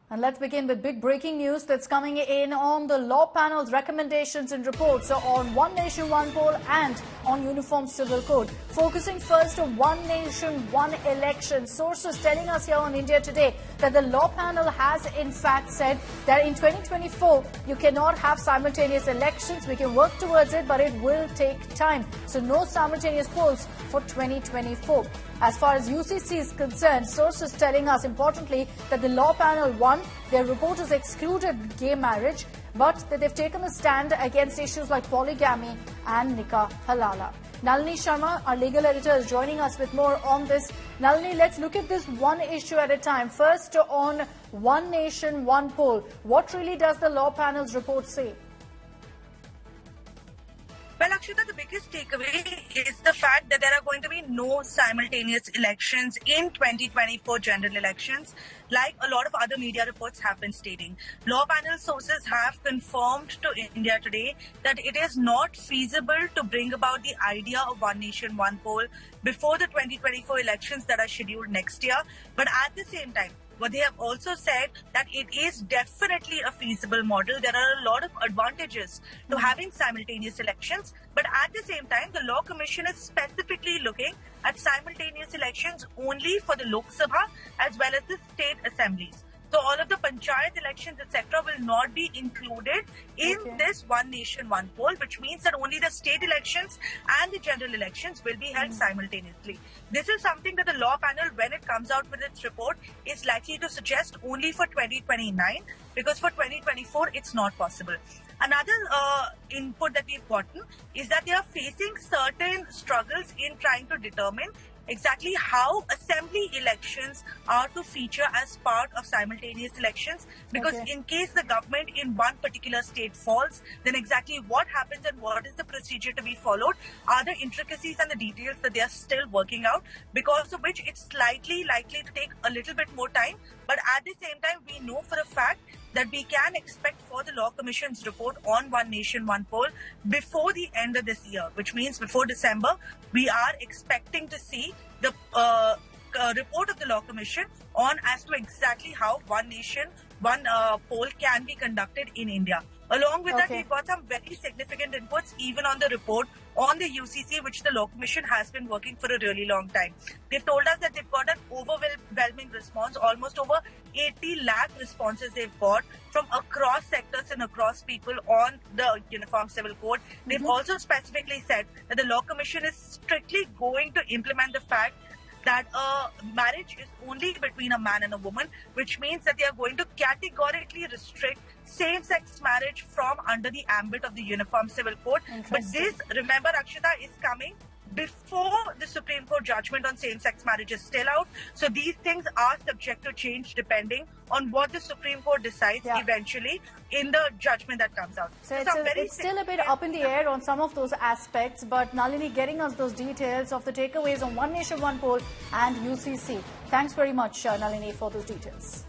And let's begin with big breaking news that's coming in on the law panel's recommendations and reports on One Nation, One Poll and on Uniform Civil Code. Focusing first on One Nation, One Election. Sources telling us here on India Today that the law panel has in fact said that in 2024 you cannot have simultaneous elections. We can work towards it, but it will take time. So no simultaneous polls for 2024. As far as UCC is concerned, sources telling us importantly that the law panel won. Their report has excluded gay marriage, but that they've taken a stand against issues like polygamy and nikah halala. Nalini Sharma, our legal editor, is joining us with more on this. Nalini, let's look at this one issue at a time. First, on One Nation, One Poll. What really does the law panel's report say? Well, Akshita, the biggest takeaway is the fact that there are going to be no simultaneous elections in 2024 general elections, like a lot of other media reports have been stating. Law panel sources have confirmed to India Today that it is not feasible to bring about the idea of One Nation, One Poll before the 2024 elections that are scheduled next year. But at the same time, what they have also said that it is definitely a feasible model. There are a lot of advantages to having simultaneous elections. But at the same time, the Law Commission is specifically looking at simultaneous elections only for the Lok Sabha as well as the state assemblies. So all of the panchayat elections, etc., will not be included in this One Nation, One Poll, which means that only the state elections and the general elections will be held simultaneously. This is something that the law panel, when it comes out with its report, is likely to suggest only for 2029, because for 2024, it's not possible. Another input that we've gotten is that they are facing certain struggles in trying to determine exactly how assembly elections are to feature as part of simultaneous elections, because in case the government in one particular state falls, then exactly what happens and what is the procedure to be followed are the intricacies and the details that they are still working out, because of which it's slightly likely to take a little bit more time. But at the same time, we know for a fact that we can expect for the Law Commission's report on One Nation, One Poll before the end of this year, which means before December, we are expecting to see the report of the Law Commission on as to exactly how One Nation, One Poll can be conducted in India. Along with that, we've got some very significant inputs even on the report on the UCC, which the Law Commission has been working for a really long time. They've told us that they've got an overwhelming response, almost over 80 lakh responses they've got from across sectors and across people on the Uniform Civil Code. They've also specifically said that the Law Commission is strictly going to implement the fact that marriage is only between a man and a woman, which means that they are going to categorically restrict same-sex marriage from under the ambit of the Uniform Civil Code. But this, remember, Akshita, is coming before the Supreme Court judgment on same-sex marriage is still out. So these things are subject to change depending on what the Supreme Court decides eventually in the judgment that comes out. So it's still a bit up in the air on some of those aspects, but Nalini getting us those details of the takeaways on One Nation, One Poll and UCC. Thanks very much, Nalini, for those details.